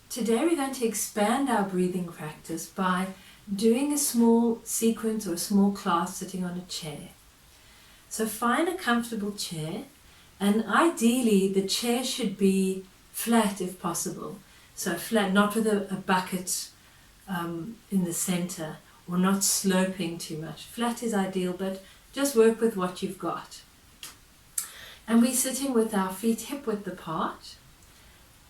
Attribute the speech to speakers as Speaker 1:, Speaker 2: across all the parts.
Speaker 1: Today we're going to expand our breathing practice by doing a small sequence or a small class sitting on a chair. So find a comfortable chair, and ideally the chair should be flat if possible. So flat, not with a bucket in the center, or not sloping too much. Flat is ideal, but just work with what you've got. And we're sitting with our feet hip width apart,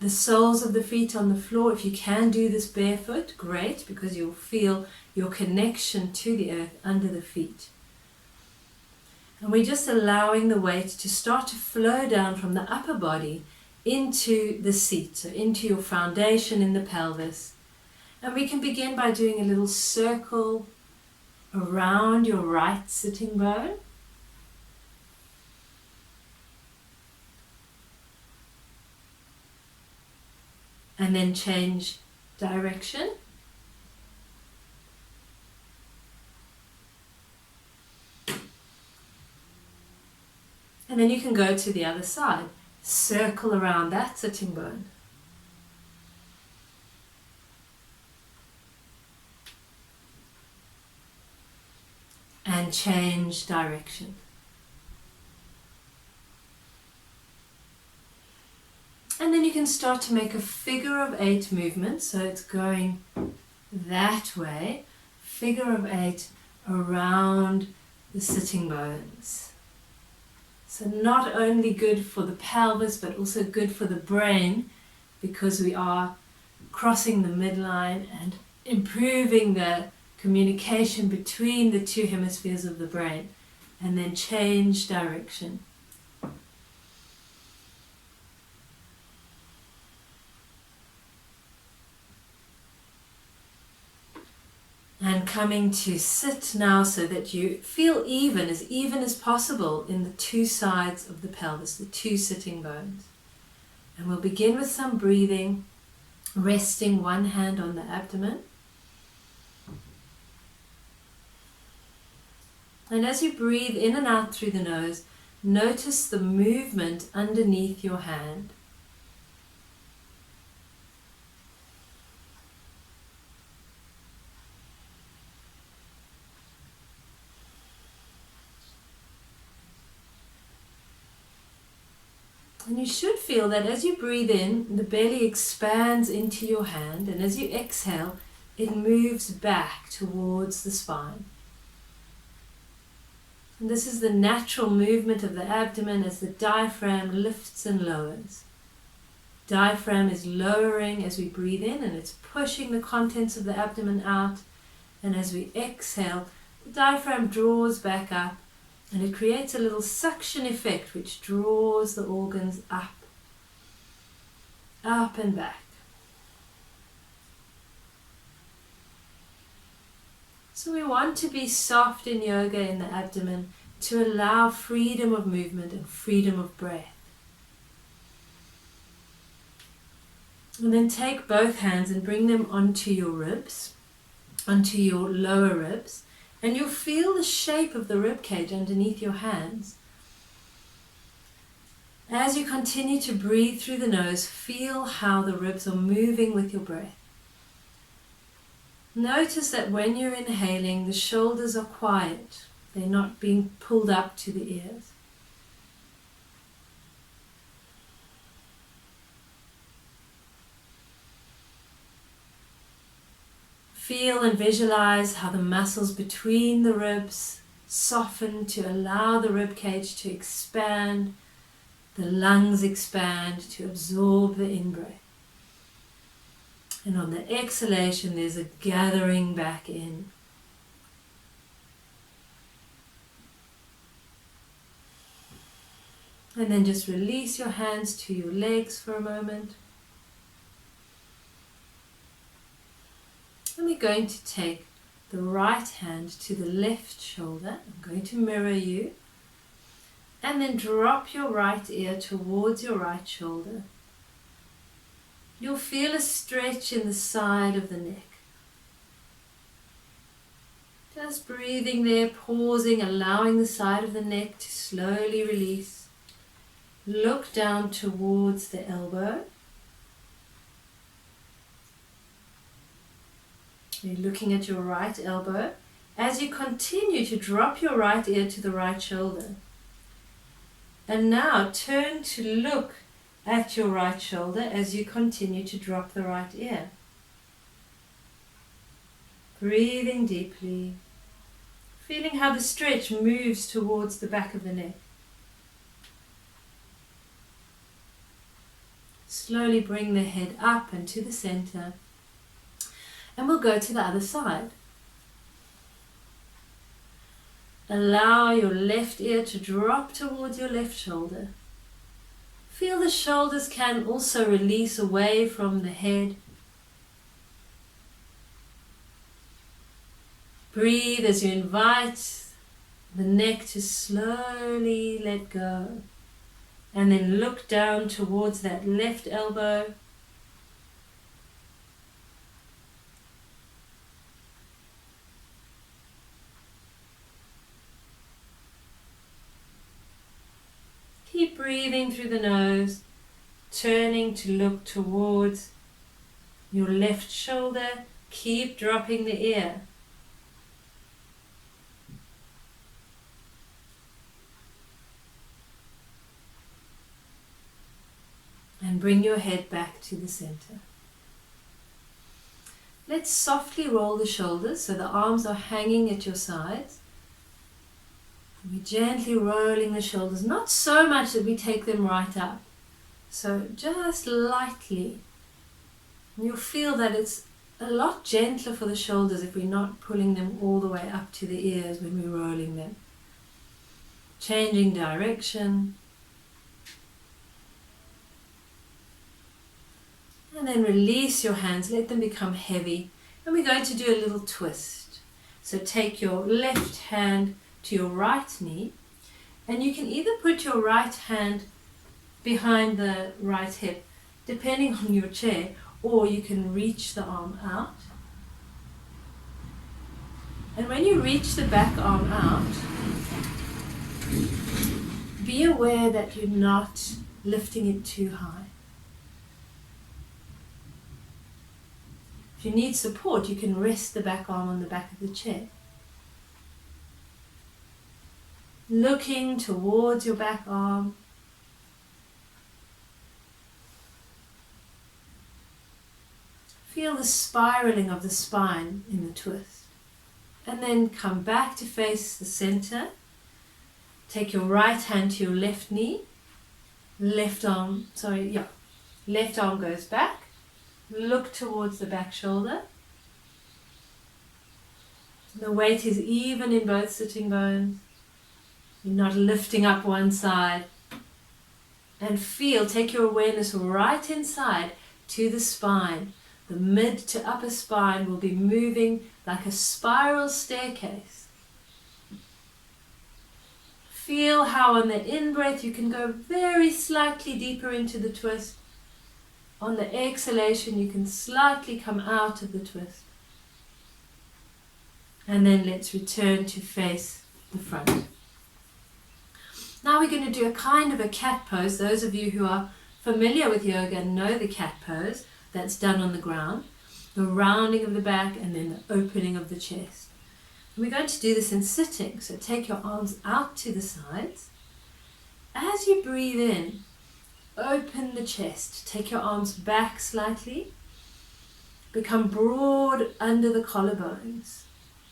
Speaker 1: the soles of the feet on the floor. If you can do this barefoot, great, because you'll feel your connection to the earth under the feet. And we're just allowing the weight to start to flow down from the upper body into the seat, so into your foundation in the pelvis. And we can begin by doing a little circle around your right sitting bone. And then change direction. And then you can go to the other side. Circle around that sitting bone. And change direction. And then you can start to make a figure of 8 movement. So it's going that way, figure of 8 around the sitting bones. So not only good for the pelvis, but also good for the brain, because we are crossing the midline and improving the communication between the two hemispheres of the brain. And then change direction. And coming to sit now so that you feel even as possible in the two sides of the pelvis, the two sitting bones. And we'll begin with some breathing, resting one hand on the abdomen. And as you breathe in and out through the nose, notice the movement underneath your hand. And you should feel that as you breathe in, the belly expands into your hand, and as you exhale, it moves back towards the spine. And this is the natural movement of the abdomen as the diaphragm lifts and lowers. Diaphragm is lowering as we breathe in, and it's pushing the contents of the abdomen out. And as we exhale, the diaphragm draws back up, and it creates a little suction effect which draws the organs up and back. So we want to be soft in yoga in the abdomen to allow freedom of movement and freedom of breath. And then take both hands and bring them onto your ribs, onto your lower ribs. And you'll feel the shape of the rib cage underneath your hands. As you continue to breathe through the nose, feel how the ribs are moving with your breath. Notice that when you're inhaling, the shoulders are quiet. They're not being pulled up to the ears. Feel and visualize how the muscles between the ribs soften to allow the rib cage to expand, the lungs expand to absorb the in-breath. And on the exhalation, there's a gathering back in. And then just release your hands to your legs for a moment. And we're going to take the right hand to the left shoulder. I'm going to mirror you. And then drop your right ear towards your right shoulder. You'll feel a stretch in the side of the neck. Just breathing there, pausing, allowing the side of the neck to slowly release. Look down towards the elbow. You're looking at your right elbow as you continue to drop your right ear to the right shoulder. And now turn to look at your right shoulder as you continue to drop the right ear. Breathing deeply, feeling how the stretch moves towards the back of the neck. Slowly bring the head up and to the center. And we'll go to the other side. Allow your left ear to drop towards your left shoulder. Feel the shoulders can also release away from the head. Breathe as you invite the neck to slowly let go. And then look down towards that left elbow. Keep breathing through the nose, turning to look towards your left shoulder. Keep dropping the ear. And bring your head back to the center. Let's softly roll the shoulders so the arms are hanging at your sides. And we're gently rolling the shoulders, not so much that we take them right up. So just lightly. And you'll feel that it's a lot gentler for the shoulders if we're not pulling them all the way up to the ears when we're rolling them. Changing direction. And then release your hands, let them become heavy. And we're going to do a little twist. So take your left hand to your right knee. And you can either put your right hand behind the right hip, depending on your chair, or you can reach the arm out. And when you reach the back arm out, be aware that you're not lifting it too high. If you need support, you can rest the back arm on the back of the chair. Looking towards your back arm. Feel the spiraling of the spine in the twist. And then come back to face the center. Take your right hand to your left knee. Left arm goes back. Look towards the back shoulder. The weight is even in both sitting bones. You're not lifting up one side. And take your awareness right inside to the spine. The mid to upper spine will be moving like a spiral staircase. Feel how on the in-breath you can go very slightly deeper into the twist. On the exhalation, you can slightly come out of the twist. And then let's return to face the front. Now we're going to do a kind of a cat pose. Those of you who are familiar with yoga know the cat pose that's done on the ground. The rounding of the back and then the opening of the chest. And we're going to do this in sitting. So take your arms out to the sides. As you breathe in, open the chest. Take your arms back slightly. Become broad under the collarbones.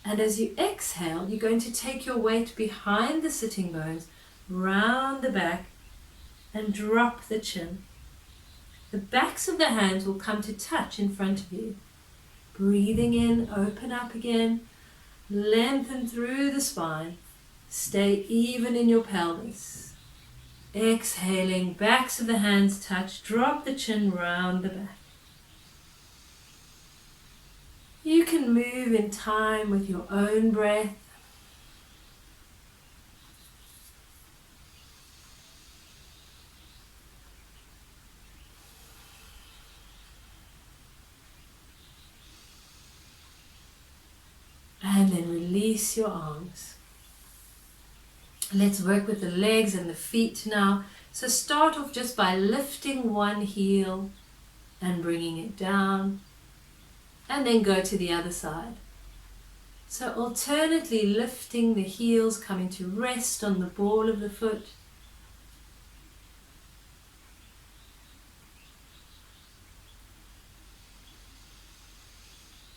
Speaker 1: And as you exhale, you're going to take your weight behind the sitting bones, round the back, and drop the chin. The backs of the hands will come to touch in front of you. Breathing in, open up again. Lengthen through the spine. Stay even in your pelvis. Exhaling, backs of the hands touch, drop the chin round the back. You can move in time with your own breath. And then release your arms. Let's work with the legs and the feet now. So start off just by lifting one heel and bringing it down. and then go to the other side. So alternately lifting the heels, coming to rest on the ball of the foot.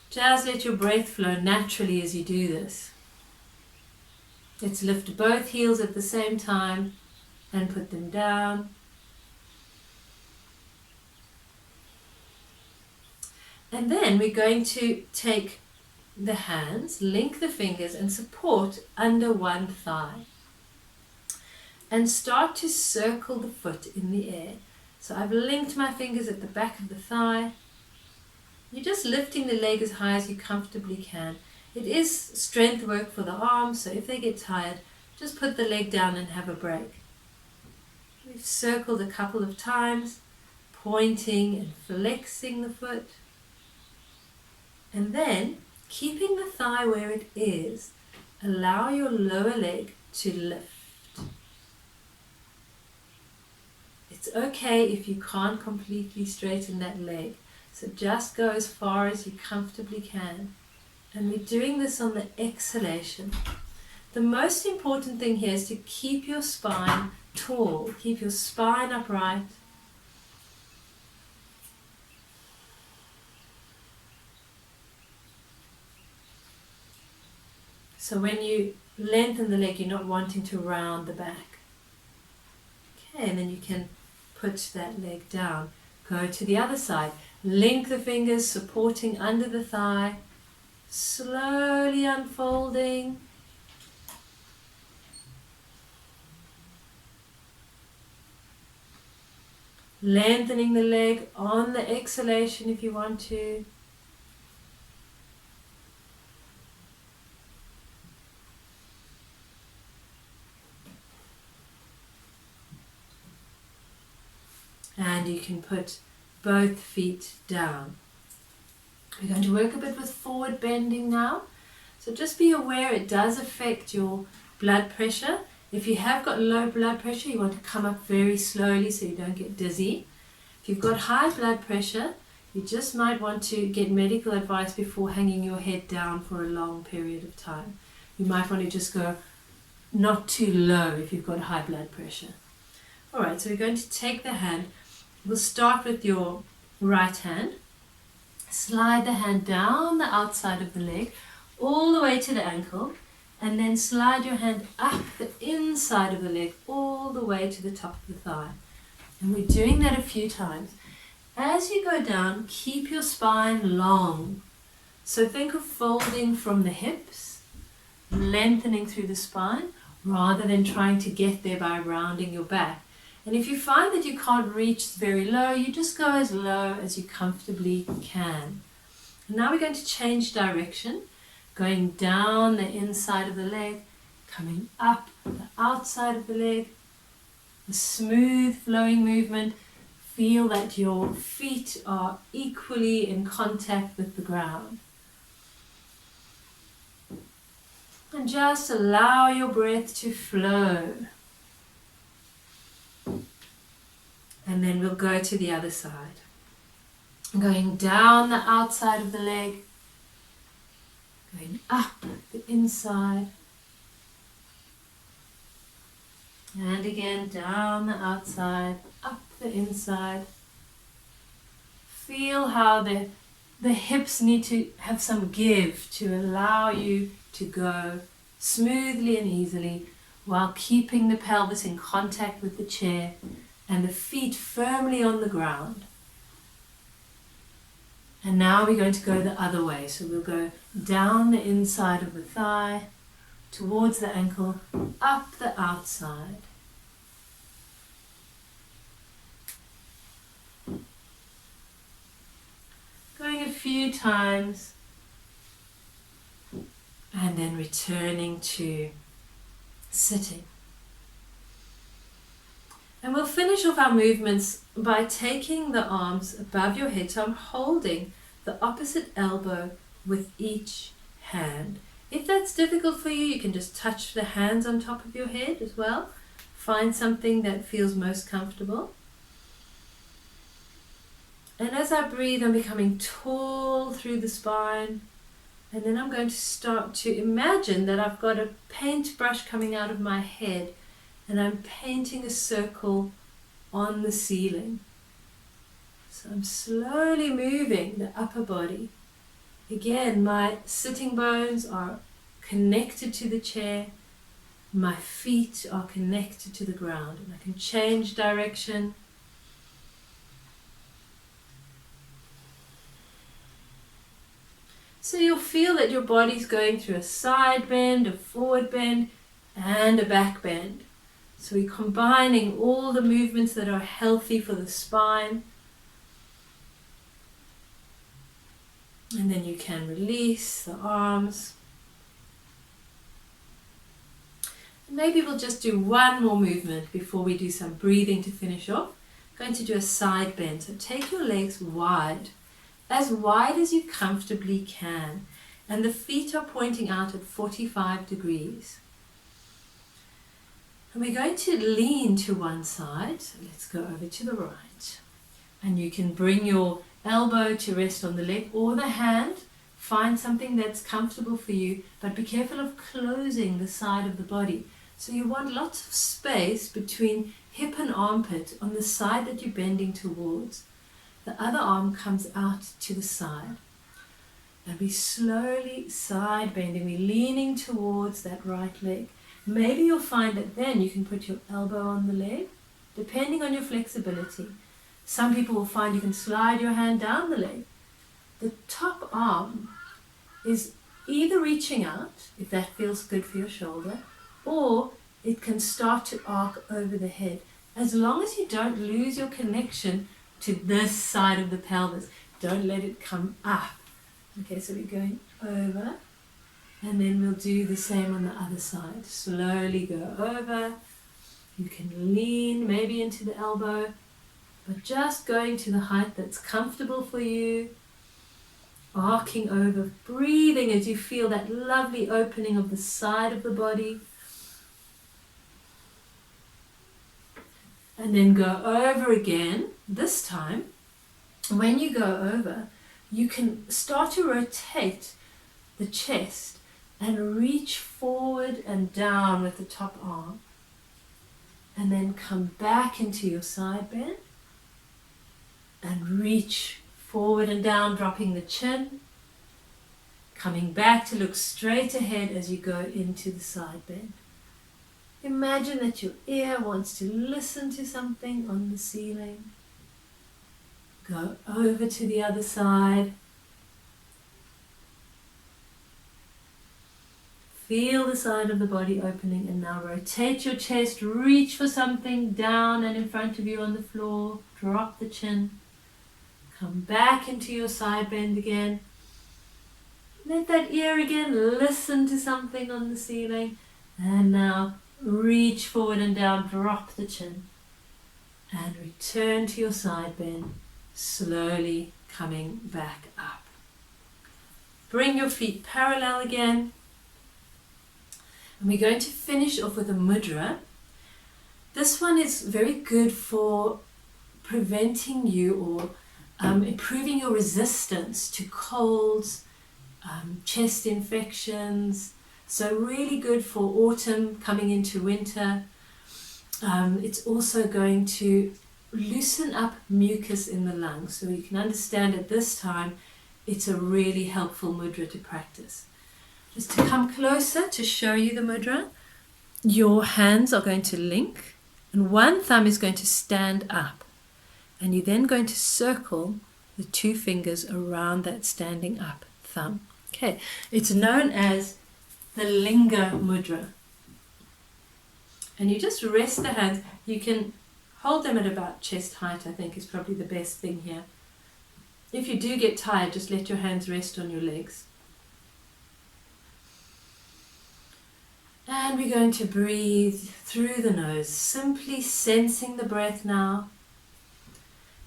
Speaker 1: Just let your breath flow naturally as you do this. Let's lift both heels at the same time and put them down. And then we're going to take the hands, link the fingers and support under one thigh. And start to circle the foot in the air. So I've linked my fingers at the back of the thigh. You're just lifting the leg as high as you comfortably can. It is strength work for the arms, so if they get tired, just put the leg down and have a break. We've circled a couple of times, pointing and flexing the foot. And then, keeping the thigh where it is, allow your lower leg to lift. It's okay if you can't completely straighten that leg, so just go as far as you comfortably can. And we're doing this on the exhalation. The most important thing here is to keep your spine tall, keep your spine upright. So when you lengthen the leg, you're not wanting to round the back. Okay, and then you can put that leg down. Go to the other side. Link the fingers, supporting under the thigh. Slowly unfolding. Lengthening the leg on the exhalation if you want to. And you can put both feet down. We're going to work a bit with forward bending now. So just be aware it does affect your blood pressure. If you have got low blood pressure, you want to come up very slowly so you don't get dizzy. If you've got high blood pressure, you just might want to get medical advice before hanging your head down for a long period of time. You might want to just go not too low if you've got high blood pressure. Alright, so we're going to take the hand. We'll start with your right hand. Slide the hand down the outside of the leg, all the way to the ankle, and then slide your hand up the inside of the leg, all the way to the top of the thigh. And we're doing that a few times. As you go down, keep your spine long. So think of folding from the hips, lengthening through the spine, rather than trying to get there by rounding your back. And if you find that you can't reach very low, you just go as low as you comfortably can. And now we're going to change direction, going down the inside of the leg, coming up the outside of the leg, a smooth flowing movement. Feel that your feet are equally in contact with the ground. And just allow your breath to flow. And then we'll go to the other side. Going down the outside of the leg, going up the inside, and again down the outside, up the inside. Feel how the hips need to have some give to allow you to go smoothly and easily while keeping the pelvis in contact with the chair and the feet firmly on the ground. And now we're going to go the other way. So we'll go down the inside of the thigh, towards the ankle, up the outside. Going a few times, and then returning to sitting. And we'll finish off our movements by taking the arms above your head. So I'm holding the opposite elbow with each hand. If that's difficult for you, you can just touch the hands on top of your head as well. Find something that feels most comfortable. And as I breathe, I'm becoming tall through the spine. And then I'm going to start to imagine that I've got a paintbrush coming out of my head and I'm painting a circle on the ceiling. So I'm slowly moving the upper body. Again, my sitting bones are connected to the chair. My feet are connected to the ground, and I can change direction. So you'll feel that your body's going through a side bend, a forward bend, and a back bend. So we're combining all the movements that are healthy for the spine. And then you can release the arms. Maybe we'll just do one more movement before we do some breathing to finish off. I'm going to do a side bend. So take your legs wide as you comfortably can. And the feet are pointing out at 45 degrees. And we're going to lean to one side. So let's go over to the right. And you can bring your elbow to rest on the leg or the hand. Find something that's comfortable for you, but be careful of closing the side of the body. So you want lots of space between hip and armpit on the side that you're bending towards. The other arm comes out to the side. And we slowly side bending. We're leaning towards that right leg. Maybe you'll find that then you can put your elbow on the leg, depending on your flexibility. Some people will find you can slide your hand down the leg. The top arm is either reaching out, if that feels good for your shoulder, or it can start to arc over the head. As long as you don't lose your connection to this side of the pelvis, don't let it come up. Okay, so we're going over, and then we'll do the same on the other side. Slowly go over. You can lean maybe into the elbow, but just going to the height that's comfortable for you. Arcing over, breathing as you feel that lovely opening of the side of the body. And then go over again. This time, when you go over, you can start to rotate the chest and reach forward and down with the top arm. And then come back into your side bend and reach forward and down, dropping the chin. Coming back to look straight ahead as you go into the side bend. Imagine that your ear wants to listen to something on the ceiling. Go over to the other side. Feel the side of the body opening, and now rotate your chest, reach for something down and in front of you on the floor. Drop the chin. Come back into your side bend again. Let that ear again listen to something on the ceiling. And now reach forward and down, drop the chin. And return to your side bend, slowly coming back up. Bring your feet parallel again. And we're going to finish off with a mudra. This one is very good for preventing you or improving your resistance to colds, chest infections. So really good for autumn coming into winter. It's also going to loosen up mucus in the lungs. So you can understand at this time it's a really helpful mudra to practice. Just to come closer to show you the mudra, your hands are going to link and one thumb is going to stand up. And you're then going to circle the two fingers around that standing up thumb. Okay, it's known as the Linga Mudra. And you just rest the hands. You can hold them at about chest height, I think is probably the best thing here. If you do get tired, just let your hands rest on your legs. And we're going to breathe through the nose, simply sensing the breath now.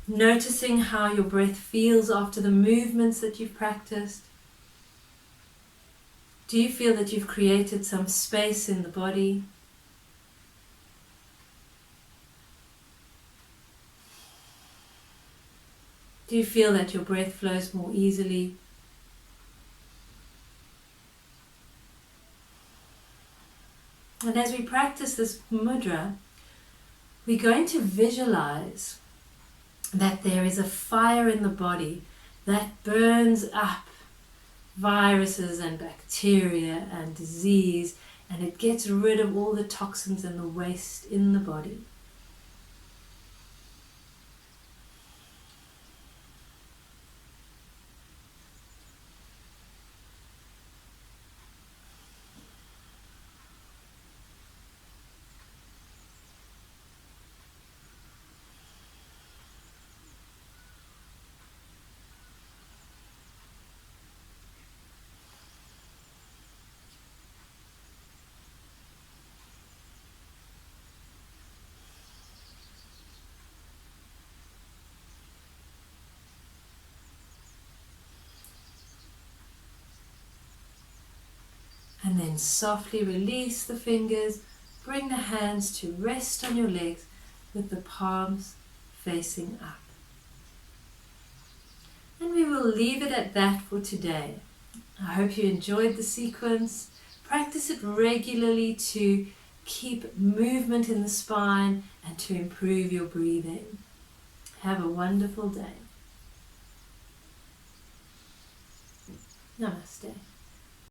Speaker 1: Noticing how your breath feels after the movements that you've practiced. Do you feel that you've created some space in the body? Do Do you feel that your breath flows more easily? And as we practice this mudra, we're going to visualize that there is a fire in the body that burns up viruses and bacteria and disease, and it gets rid of all the toxins and the waste in the body. And then softly release the fingers, bring the hands to rest on your legs with the palms facing up. And we will leave it at that for today. I hope you enjoyed the sequence. Practice it regularly to keep movement in the spine and to improve your breathing. Have a wonderful day. Namaste.